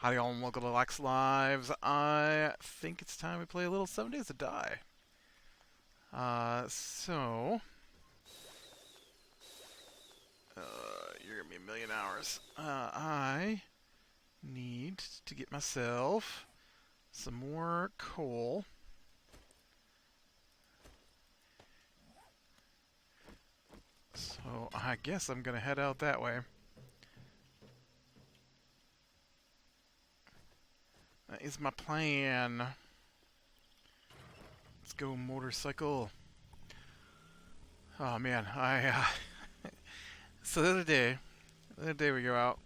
Howdy all and welcome to Lex Lives. I think it's time we play a little 7 Days to Die. So you're gonna be a million hours. I need to get myself some more coal. So I guess I'm gonna head out that way. That is my plan. Let's go motorcycle. Oh man, so the other day we go out,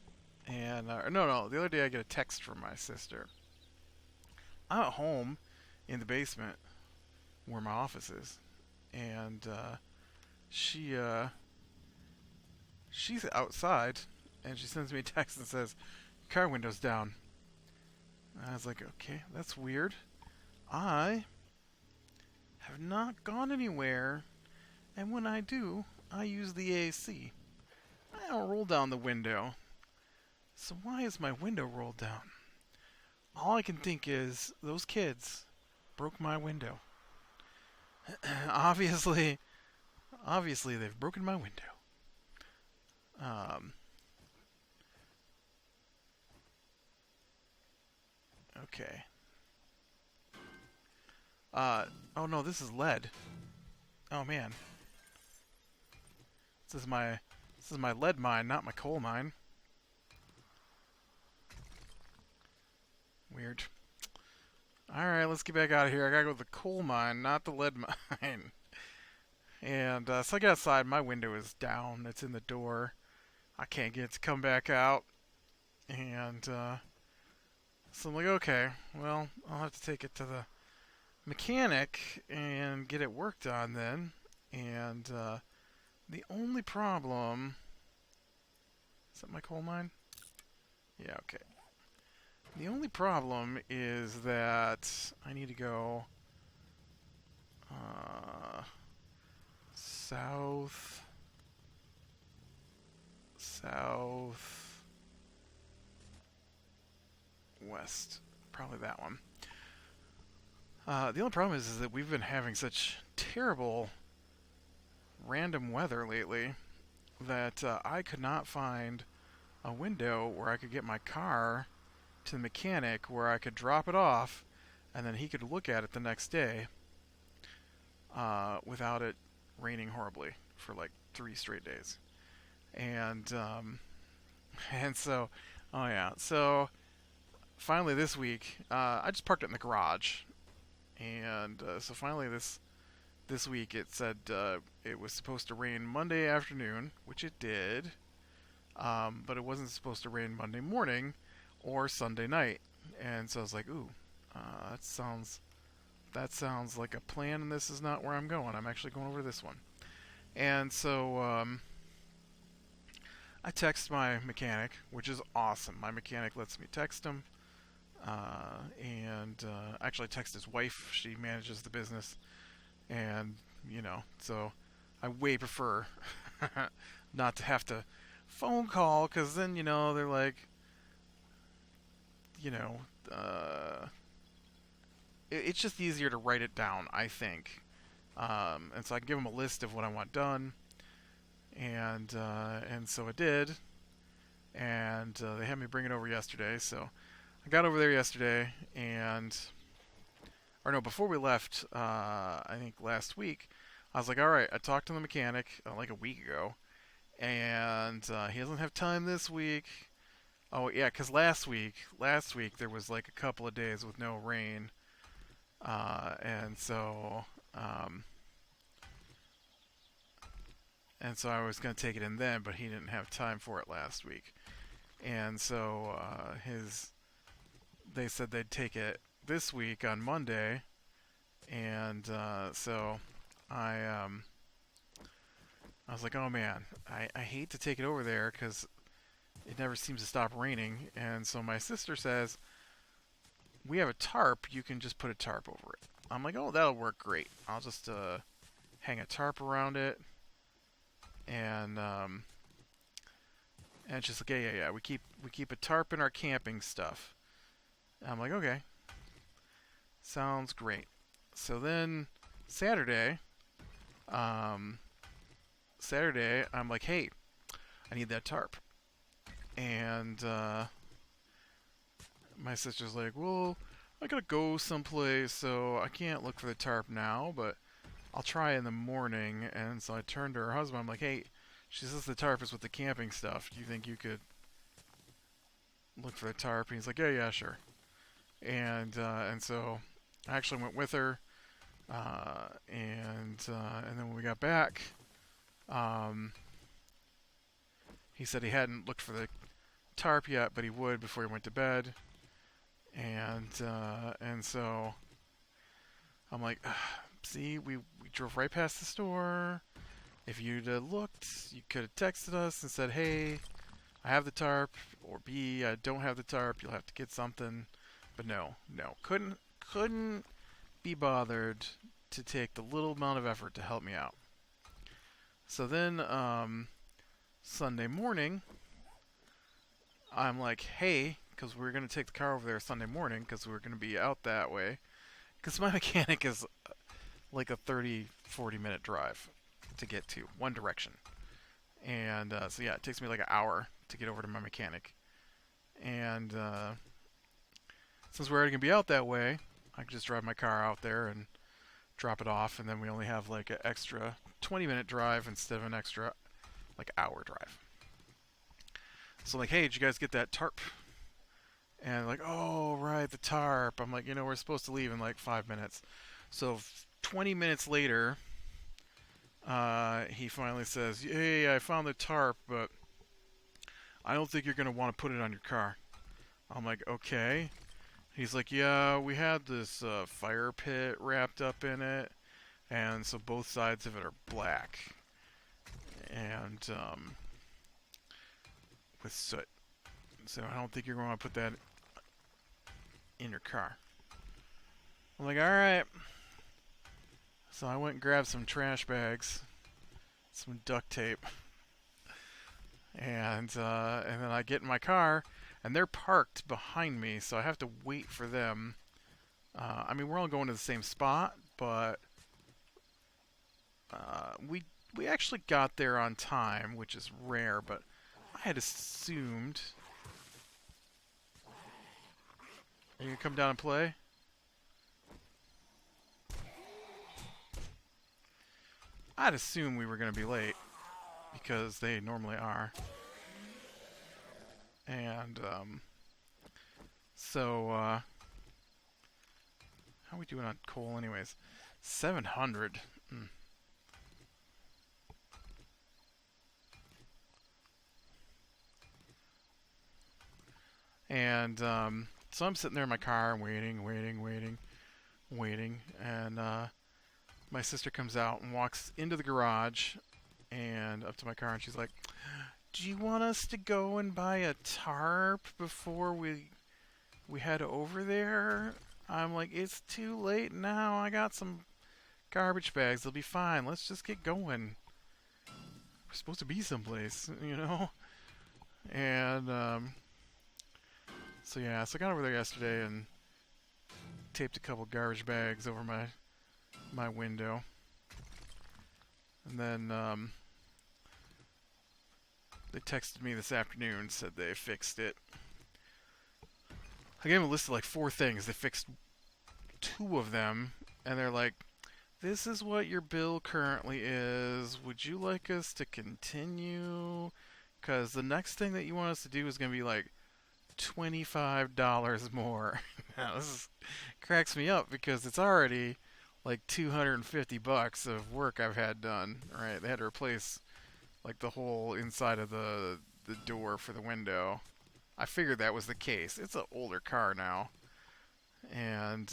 and no, the other day I get a text from my sister. I'm at home in the basement where my office is, and she she's outside, and she sends me a text and says, "Car window's down." And I was like, "Okay, that's weird. I have not gone anywhere, and when I do, I use the AC. I don't roll down the window. So why is my window rolled down?" All I can think is those kids broke my window. obviously, obviously they've broken my window. Um, okay. Oh no, this is lead. Oh man, this is my lead mine, not my coal mine. Weird. All right, let's get back out of here. I gotta go to the coal mine, not the lead mine. And so I get outside. My window is down. It's in the door. I can't get it to come back out. And so I'm like, okay, well, I'll have to take it to the mechanic and get it worked on then. And the only problem... Is that my coal mine? Yeah, okay. The only problem is that I need to go south, west. Probably that one. The only problem is that we've been having such terrible random weather lately that I could not find a window where I could get my car to the mechanic where I could drop it off and then he could look at it the next day without it raining horribly for like 3 straight days. And and so, oh yeah, so finally this week, I just parked it in the garage, and so finally this week it said it was supposed to rain Monday afternoon, which it did, but it wasn't supposed to rain Monday morning or Sunday night, and so I was like, ooh, that sounds like a plan, and this is not where I'm going. I'm actually going over to this one, and so I text my mechanic, which is awesome. My mechanic lets me text him, and actually text his wife. She manages the business, and so I way prefer not to have to phone call because then they're like, you know, uh, it's just easier to write it down, I think, and so I can give them a list of what I want done, and so I did, and they had me bring it over yesterday. So I got over there yesterday, and or no, before we left, I think last week, I was like, all right, I talked to the mechanic like a week ago, and he doesn't have time this week. Oh yeah, because last week there was like a couple of days with no rain, and so I was gonna take it in then, but he didn't have time for it last week, and so they said they'd take it this week on Monday, and so I I was like, oh man, I hate to take it over there because it never seems to stop raining, and so my sister says, we have a tarp, you can just put a tarp over it. I'm like, oh, that'll work great. I'll just hang a tarp around it, and it's just like, yeah. We keep a tarp in our camping stuff. I'm like, okay, sounds great. So then Saturday, um, I'm like, hey, I need that tarp. And my sister's like, well, I gotta go someplace, so I can't look for the tarp now, but I'll try in the morning. And so I turned to her husband. I'm like, hey, she says the tarp is with the camping stuff. Do you think you could look for the tarp? And he's like, yeah, sure. And so I actually went with her. And then when we got back, um, he said he hadn't looked for the tarp yet, but he would before he went to bed. And so I'm like, see, we drove right past the store. If you'd looked, you could have texted us and said, hey, I have the tarp, or B, I don't have the tarp. You'll have to get something. But no, couldn't be bothered to take the little amount of effort to help me out. So then Sunday morning, I'm like, hey, because we're going to take the car over there Sunday morning because we're going to be out that way. Because my mechanic is like a 30-40 minute drive to get to, one direction. And so yeah, it takes me like an hour to get over to my mechanic. And since we're already going to be out that way, I can just drive my car out there and drop it off. And then we only have like an extra 20-minute drive instead of an extra like hour drive. So I'm like, hey, did you guys get that tarp? And like, oh, right, the tarp. I'm like, we're supposed to leave in like 5 minutes. So 20 minutes later, he finally says, hey, I found the tarp, but I don't think you're going to want to put it on your car. I'm like, okay. He's like, yeah, we had this fire pit wrapped up in it, and so both sides of it are black. And with soot. So I don't think you're going to put that in your car. I'm like, alright. So I went and grabbed some trash bags, some duct tape, and then I get in my car, and they're parked behind me, so I have to wait for them. I mean, we're all going to the same spot, but we actually got there on time, which is rare, but I had assumed. Are you gonna come down and play? I'd assume we were gonna be late because they normally are. And so how are we doing on coal, anyways? 700. And so I'm sitting there in my car and waiting, and my sister comes out and walks into the garage and up to my car, and she's like, do you want us to go and buy a tarp before we head over there? I'm like, it's too late now. I got some garbage bags. They'll be fine. Let's just get going. We're supposed to be someplace, And so yeah, so I got over there yesterday and taped a couple garbage bags over my window. And then they texted me this afternoon, said they fixed it. I gave them a list of like 4 things. They fixed 2 of them, and they're like, this is what your bill currently is. Would you like us to continue? Because the next thing that you want us to do is going to be like $25 more. Now, this cracks me up because it's already like $250 of work I've had done. Right? They had to replace like the whole inside of the door for the window. I figured that was the case. It's an older car now, and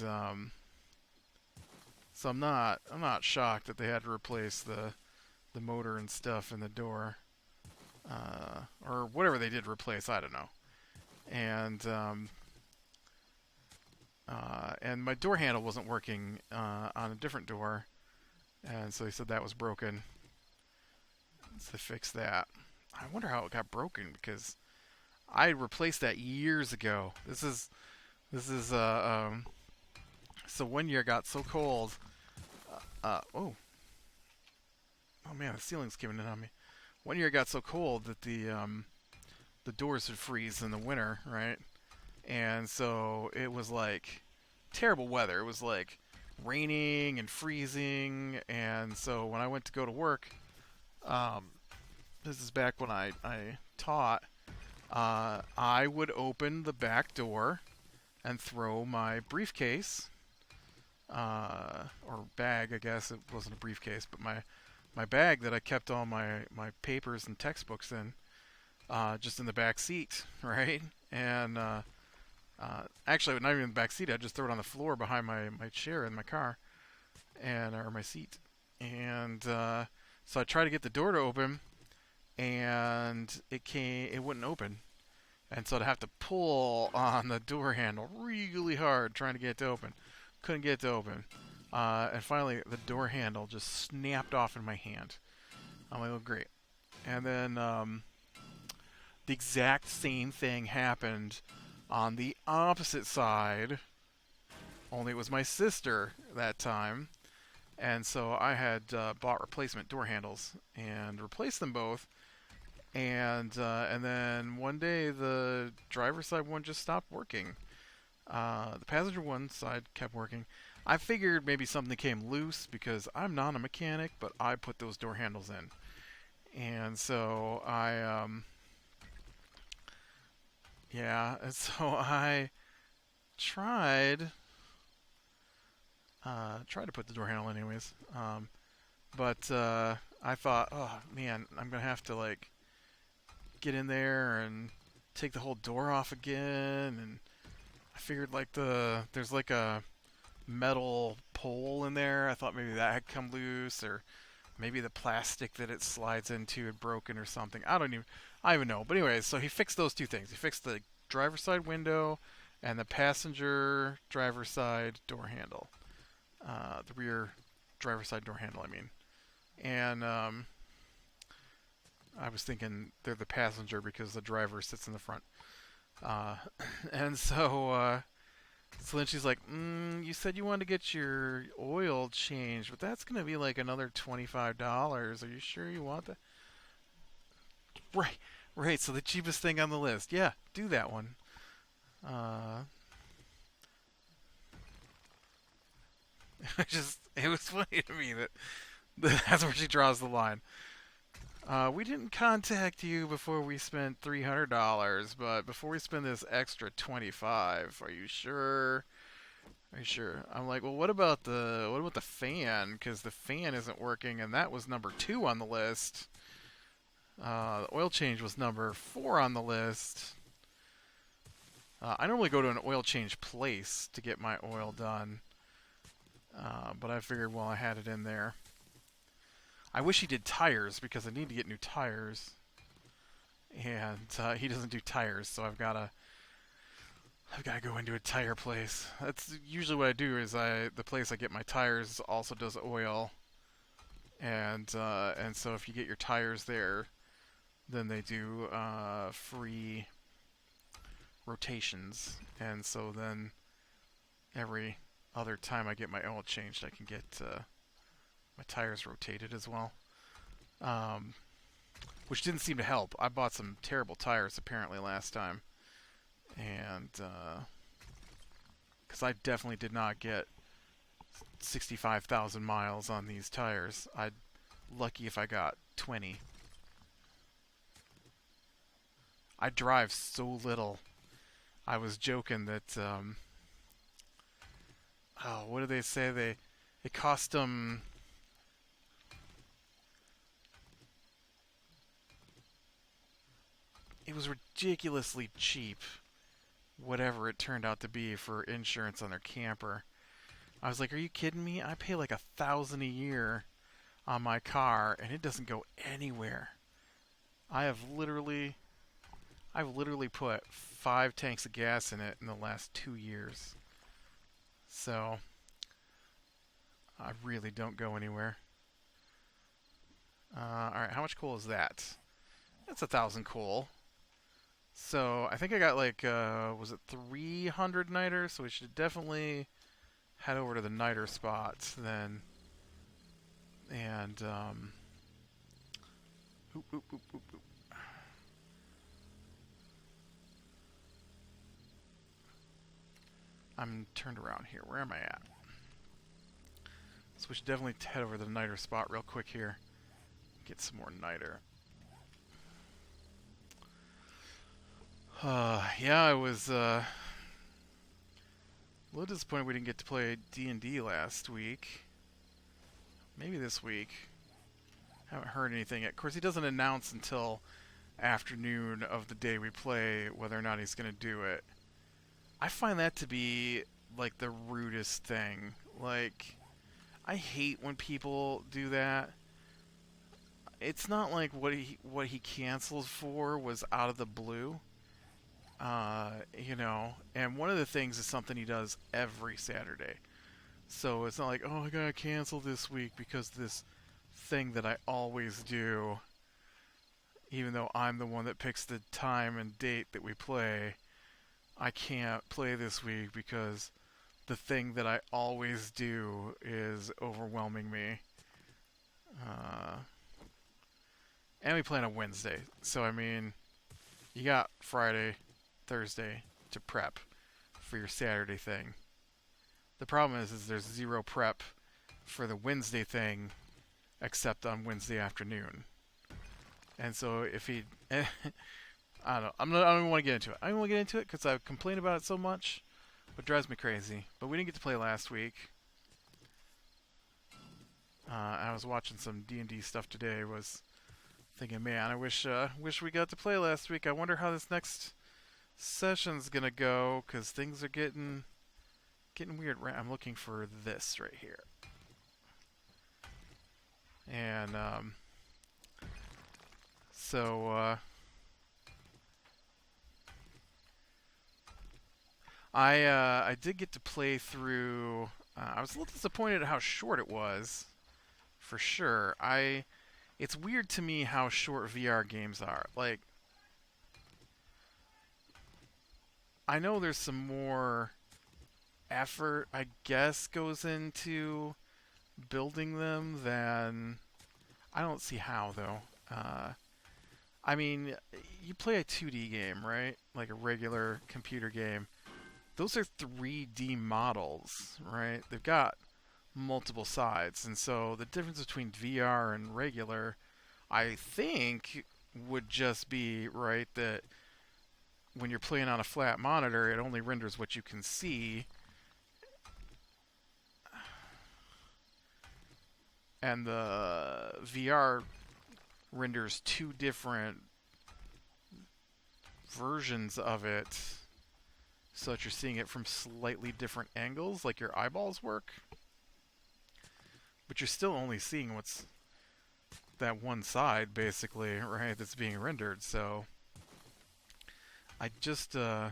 so I'm not shocked that they had to replace the motor and stuff in the door, or whatever they did replace. I don't know. And my door handle wasn't working on a different door, and so they said that was broken. So they fixed that. I wonder how it got broken because I replaced that years ago. This This is so one year it got so cold. Oh, oh man, the ceiling's giving in on me. One year it got so cold that the doors would freeze in the winter, right? And so it was like terrible weather. It was like raining and freezing. And so when I went to go to work, um, this is back when I taught, I would open the back door and throw my briefcase, or bag, I guess it wasn't a briefcase, but my bag that I kept all my papers and textbooks in, just in the back seat, right? And actually, not even in the back seat. I just throw it on the floor behind my chair in my car, and or my seat. And so I tried to get the door to open, and it wouldn't open. And so I'd have to pull on the door handle really hard trying to get it to open. Couldn't get it to open. And finally, the door handle just snapped off in my hand. I'm like, oh, great. And then the exact same thing happened on the opposite side, only it was my sister that time. And so I had bought replacement door handles and replaced them both. And then one day the driver's side one just stopped working. The passenger one side kept working. I figured maybe something came loose because I'm not a mechanic, but I put those door handles in. And so yeah, and so I tried tried to put the door handle anyways. But I thought, oh man, I'm gonna have to like get in there and take the whole door off again. And I figured like there's like a metal pole in there. I thought maybe that had come loose, or maybe the plastic that it slides into had broken or something. I don't even know. But anyways, so he fixed those two things. He fixed the driver's side window and the passenger driver's side door handle. The rear driver's side door handle, I mean. And I was thinking they're the passenger because the driver sits in the front. Uh, and so then she's like, "You said you wanted to get your oil changed, but that's gonna be like another $25. Are you sure you want that?" Right, right. So the cheapest thing on the list, yeah, do that one. Uh, it was funny to me that that's where she draws the line. We didn't contact you before we spent $300, but before we spend this extra 25, are you sure? Are you sure? I'm like, well, what about the fan? Because the fan isn't working, and that was number two on the list. The oil change was number four on the list. I normally go to an oil change place to get my oil done, but I figured, well, I had it in there. I wish he did tires because I need to get new tires, and he doesn't do tires, so I've got to go into a tire place. That's usually what I do. Is the place I get my tires also does oil, and so if you get your tires there, then they do free rotations, and so then every other time I get my oil changed, I can get my tires rotated as well. Um, which didn't seem to help. I bought some terrible tires apparently last time, and because I definitely did not get 65,000 miles on these tires. I'd lucky if I got 20. I drive so little. I was joking that oh, what do they say? It cost them. It was ridiculously cheap, whatever it turned out to be for insurance on their camper. I was like, "Are you kidding me? I pay like 1,000 a year on my car, and it doesn't go anywhere. I have literally, I've literally put 5 tanks of gas in it in the last 2 years. So I really don't go anywhere. All right, how much coal is that? That's 1,000 coal. So I think I got like was it 300 niter? So we should definitely head over to the niter spot then. And oop, oop, oop, oop, oop. I'm turned around here. Where am I at? So we should definitely head over to the niter spot real quick here. Get some more niter. Yeah, I was a little disappointed we didn't get to play D&D last week. Maybe this week. Haven't heard anything yet. Of course, he doesn't announce until afternoon of the day we play whether or not he's going to do it. I find that to be like the rudest thing. Like, I hate when people do that. It's not like what he cancels for was out of the blue. And one of the things is something he does every Saturday. So it's not like, oh, I gotta cancel this week because this thing that I always do, even though I'm the one that picks the time and date that we play, I can't play this week because the thing that I always do is overwhelming me. Uh, and we play on a Wednesday. So, I mean, you got Friday, Thursday to prep for your Saturday thing. The problem is there's zero prep for the Wednesday thing except on Wednesday afternoon. And so if he, I don't know, I don't even want to get into it. I don't want to get into it because I've complained about it so much. It drives me crazy. But we didn't get to play last week. I was watching some D&D stuff today. Was thinking, man, I wish we got to play last week. I wonder how this next session's gonna go because things are getting weird. I'm looking for this right here, and so I did get to play through. I was a little disappointed at how short it was, for sure. It's weird to me how short VR games are. Like, I know there's some more effort, I guess, goes into building them than I don't see how though. I mean, you play a 2D game, right? Like a regular computer game. Those are 3D models, right? They've got multiple sides, and so the difference between VR and regular, I think, would just be right that when you're playing on a flat monitor, it only renders what you can see, and the VR renders two different versions of it so that you're seeing it from slightly different angles, like your eyeballs work. But you're still only seeing what's that one side, basically, right, that's being rendered. So I just, I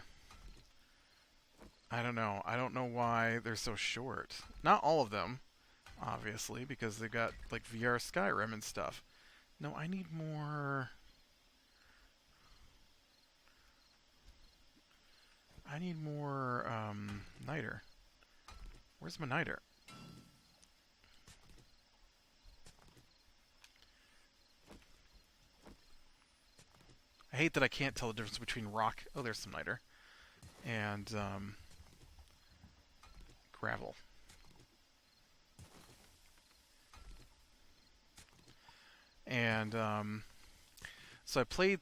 don't know. I don't know why they're so short. Not all of them, obviously, because they've got, like, VR Skyrim and stuff. No, I need more... niter. Where's my niter? I hate that I can't tell the difference between rock... Oh, there's some niter. And, gravel. And, so I played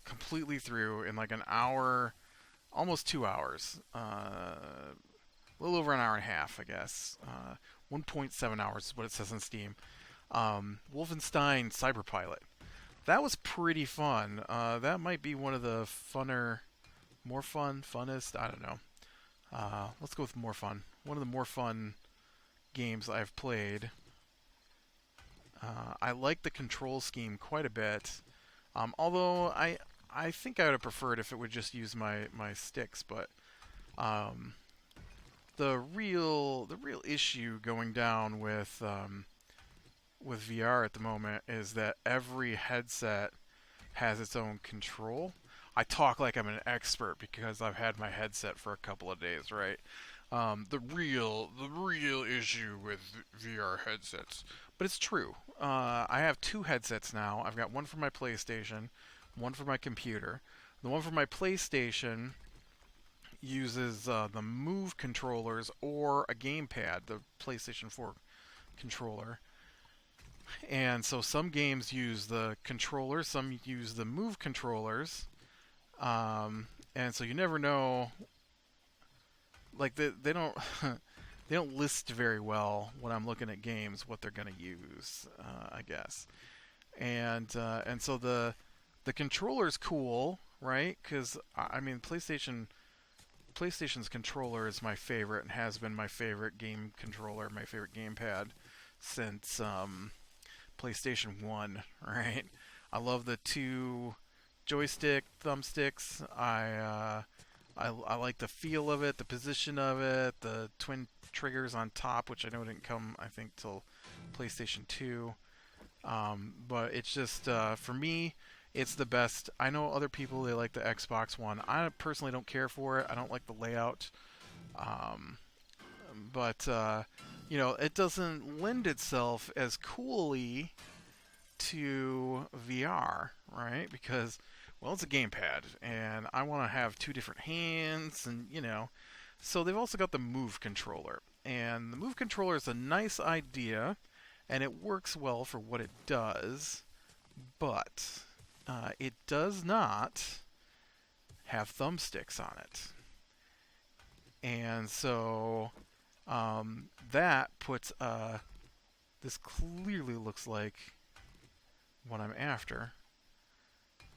completely through in like an hour, almost 2 hours. A little over an hour and a half, I guess. 1.7 hours is what it says on Steam. Wolfenstein Cyberpilot. That was pretty fun. That might be one of the funnest, I don't know. Let's go with more fun. One of the more fun games I've played. I like the control scheme quite a bit. Although I think I would have preferred if it would just use my sticks, but the real issue going down with VR at the moment is that every headset has its own control. I talk like I'm an expert because I've had my headset for a couple of days, right? The real issue with VR headsets, but it's true. I have two headsets now. I've got one for my PlayStation, one for my computer. The one for my PlayStation uses the Move controllers or a gamepad, the PlayStation 4 controller. And so some games use the controller, some use the Move controllers. And so you never know. Like they don't they don't list very well when I'm looking at games what they're going to use. I guess. And so the controller's cool, right? Because I mean PlayStation's controller is my favorite and has been my favorite game controller, my favorite gamepad since PlayStation 1, right? I love the two joystick thumbsticks. I like the feel of it, the position of it, the twin triggers on top, which I know didn't come, I think, till PlayStation 2. But it's just, for me, it's the best. I know other people, they like the Xbox One. I personally don't care for it. I don't like the layout. Um, but it doesn't lend itself as coolly to VR, right? Because, well, it's a gamepad, and I want to have two different hands, and. So they've also got the Move controller. And the Move controller is a nice idea, and it works well for what it does, but it does not have thumbsticks on it. And so that puts this clearly looks like what I'm after.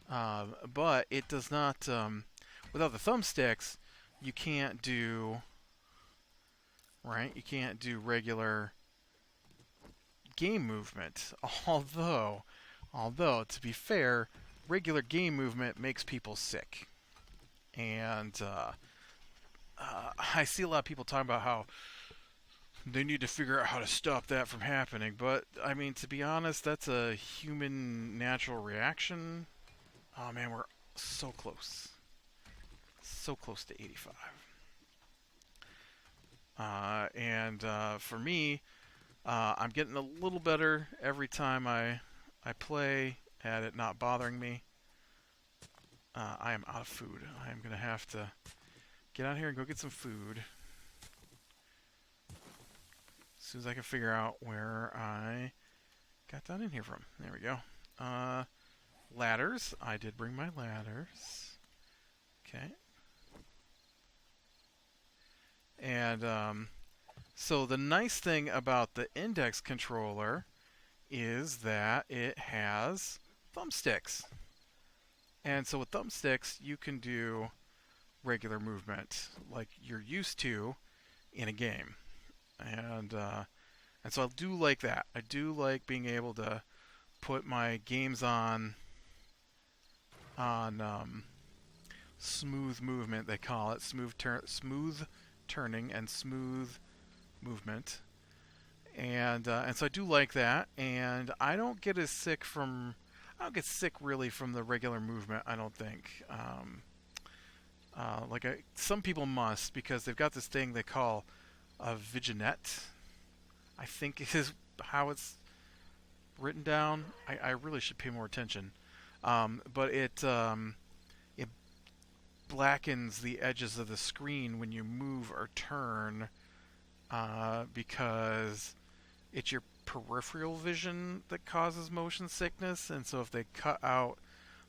But it does not, without the thumbsticks, you can't do, right? You can't do regular game movement. Although, to be fair, regular game movement makes people sick. And I see a lot of people talking about how they need to figure out how to stop that from happening. But, I mean, to be honest, that's a human natural reaction. Oh, man, we're so close. So close to 85. And for me, I'm getting a little better every time I play at it not bothering me. I am out of food. I am going to have to get out here and go get some food. As soon as I can figure out where I got that in here from. There we go. Ladders. I did bring my ladders. Okay. And so the nice thing about the index controller is that it has thumbsticks. And so with thumbsticks, you can do regular movement like you're used to in a game. And so I do like that. I do like being able to put my games on smooth movement. They call it smooth turning and smooth movement. And so I do like that. And I don't get sick really from the regular movement. I don't think. Some people must because they've got this thing they call a vignette. I think is how it's written down. I really should pay more attention. But it blackens the edges of the screen when you move or turn because it's your peripheral vision that causes motion sickness. And so if they cut out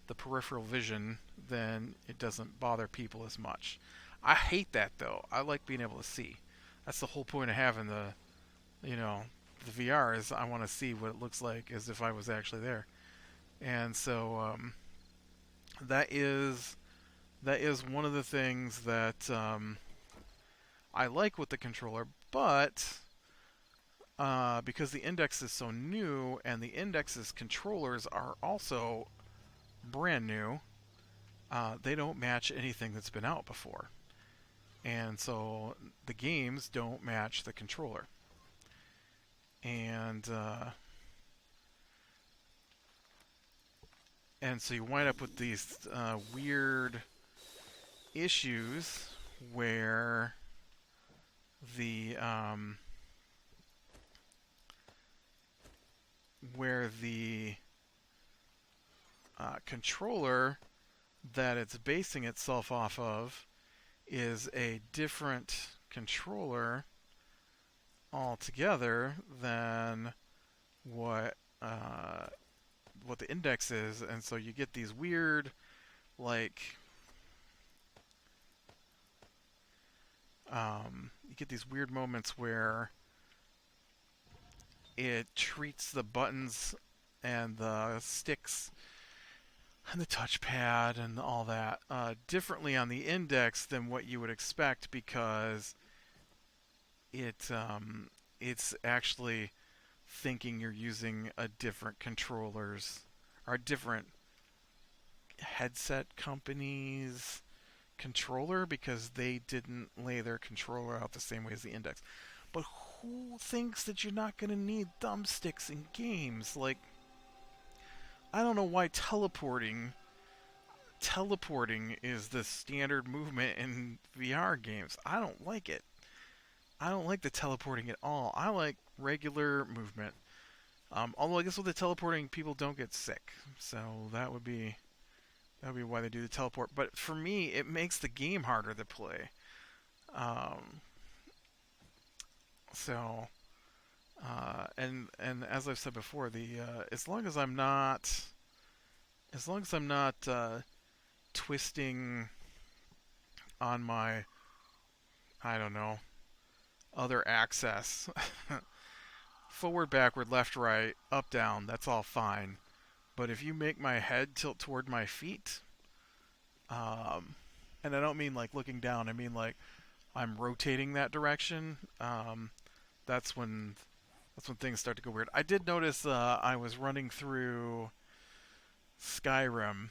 the peripheral vision, then it doesn't bother people as much. I hate that though. I like being able to see. That's the whole point of having you know, the VR is I want to see what it looks like as if I was actually there. And so that is one of the things that I like with the controller, but because the Index is so new and the Index's controllers are also brand new, they don't match anything that's been out before. And so the games don't match the controller. And so you wind up with these weird issues where the um, where the controller that it's basing itself off of is a different controller altogether than what uh, what the index is, and so you get these weird like you get these weird moments where it treats the buttons and the sticks and the touchpad and all that differently on the index than what you would expect because it's actually thinking you're using a different controllers or different headset companies controller because they didn't lay their controller out the same way as the index. But who thinks that you're not going to need thumbsticks in games? Like, I don't know why teleporting is the standard movement in VR games. I don't like it. I don't like the teleporting at all. I like regular movement. Although I guess with the teleporting, people don't get sick, so that would be why they do the teleport. But for me, it makes the game harder to play. Um, so and as I've said before, the as long as I'm not twisting on my I don't know other access, forward, backward, left, right, up, down, that's all fine. But if you make my head tilt toward my feet, um, and I don't mean like looking down, I mean like I'm rotating that direction. That's when that's when things start to go weird. I did notice I was running through Skyrim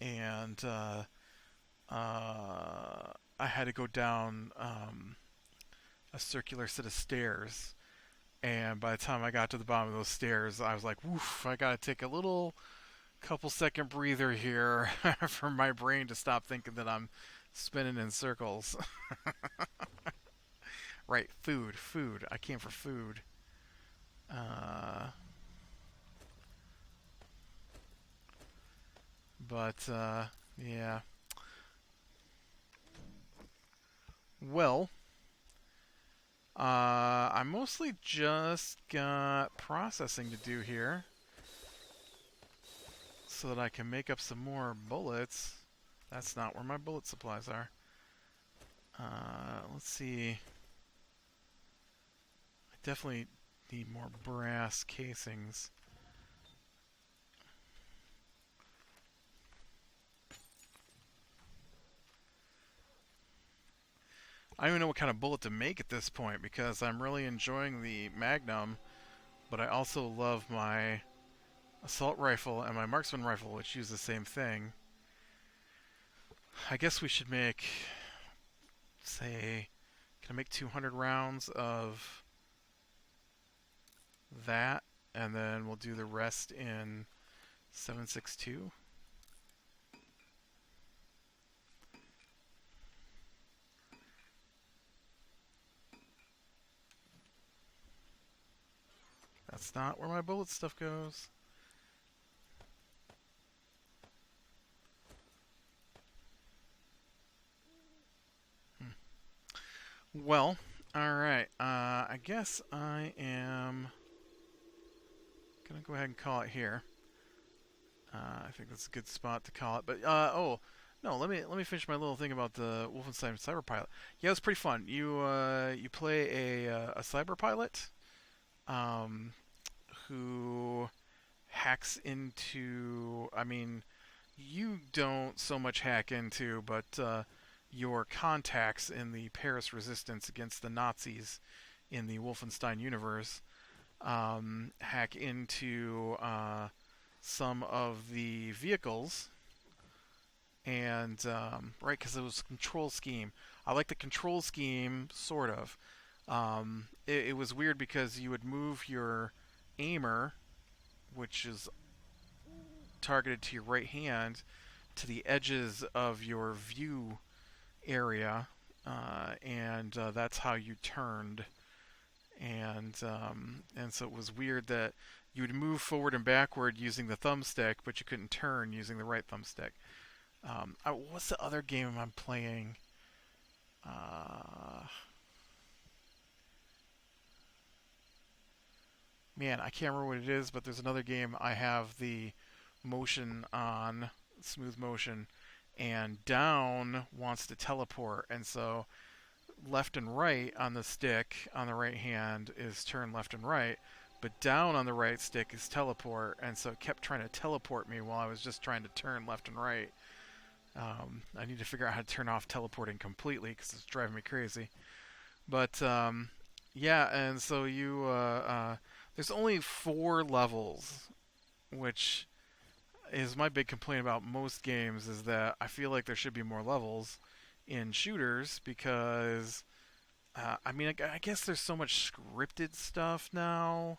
and I had to go down a circular set of stairs. And by the time I got to the bottom of those stairs, I was like, "Woof! I gotta take a little couple second breather here for my brain to stop thinking that I'm spinning in circles." Right, food. I came for food. Uh, but yeah. Well, I mostly just got processing to do here so that I can make up some more bullets. That's not where my bullet supplies are. Let's see. I definitely need more brass casings. I don't even know what kind of bullet to make at this point because I'm really enjoying the Magnum, but I also love my assault rifle and my marksman rifle, which use the same thing. I guess we should make, say, can I make 200 rounds of that, and then we'll do the rest in 7.62. That's not where my bullet stuff goes. Hmm. Well, alright. I guess I am gonna go ahead and call it here. I think that's a good spot to call it. But oh no, let me finish my little thing about the Wolfenstein Cyber Pilot. Yeah, it's pretty fun. You play a cyber pilot um, who hacks into. I mean, you don't so much hack into, but your contacts in the Paris resistance against the Nazis in the Wolfenstein universe hack into some of the vehicles, and right, because it was a control scheme. I like the control scheme, sort of. It was weird because you would move your aimer, which is targeted to your right hand to the edges of your view area, and that's how you turned. And so it was weird that you would move forward and backward using the thumbstick, but you couldn't turn using the right thumbstick. What's the other game I'm playing? Uh, Man, I can't remember what it is, but there's another game I have the motion on, smooth motion, and down wants to teleport, and so left and right on the stick on the right hand is turn left and right, but down on the right stick is teleport, and so it kept trying to teleport me while I was just trying to turn left and right. I need to figure out how to turn off teleporting completely because it's driving me crazy. But yeah, and so there's only 4 levels, which is my big complaint about most games is that I feel like there should be more levels in shooters because I mean I guess there's so much scripted stuff now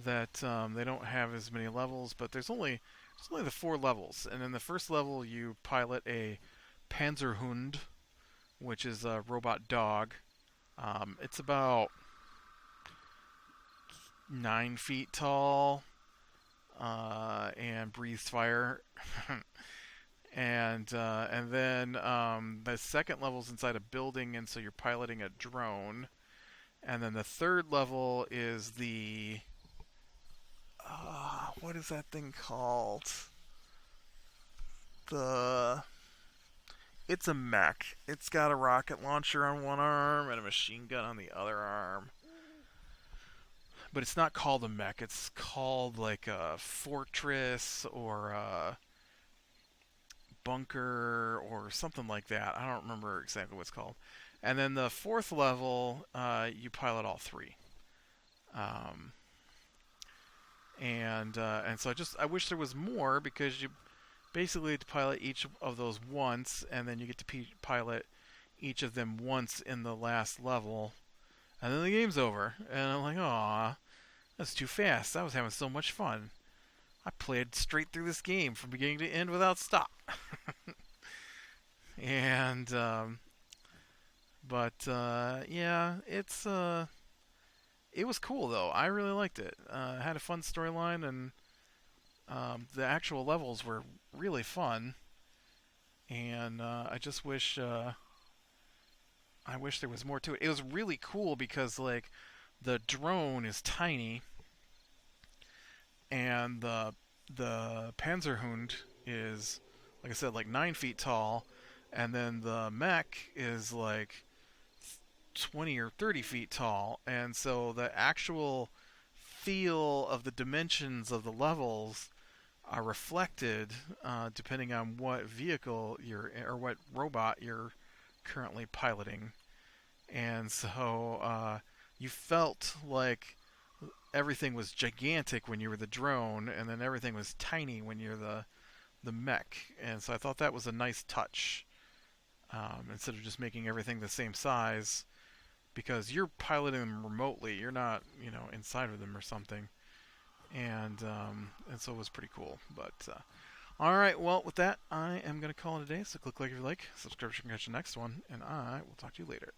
that they don't have as many levels, but there's only the 4 levels, and in the first level you pilot a Panzerhund, which is a robot dog. It's about 9 feet tall and breathes fire. And then the second level's inside a building, and so you're piloting a drone. And then the third level is the what is that thing called? The It's a mech. It's got a rocket launcher on one arm and a machine gun on the other arm. But it's not called a mech. It's called like a fortress or a bunker or something like that. I don't remember exactly what it's called. And then the fourth level, you pilot all 3. Um, and so I wish there was more because you basically get to pilot each of those once, and then you get to pilot each of them once in the last level, and then the game's over. And I'm like, aw, that's too fast. I was having so much fun. I played straight through this game from beginning to end without stop. and yeah, it was cool though. I really liked it. It had a fun storyline, and the actual levels were really fun. And I just wish there was more to it. It was really cool because like the drone is tiny, and the Panzerhund is, like I said, like 9 feet tall, and then the mech is like 20 or 30 feet tall, and so the actual feel of the dimensions of the levels are reflected depending on what vehicle or what robot you're currently piloting. And so you felt like everything was gigantic when you were the drone, and then everything was tiny when you're the mech. And so I thought that was a nice touch, instead of just making everything the same size, because you're piloting them remotely. You're not, inside of them or something. And so it was pretty cool. But all right, well, with that, I am going to call it a day. So click like if you like, subscribe so you can catch the next one, and I will talk to you later.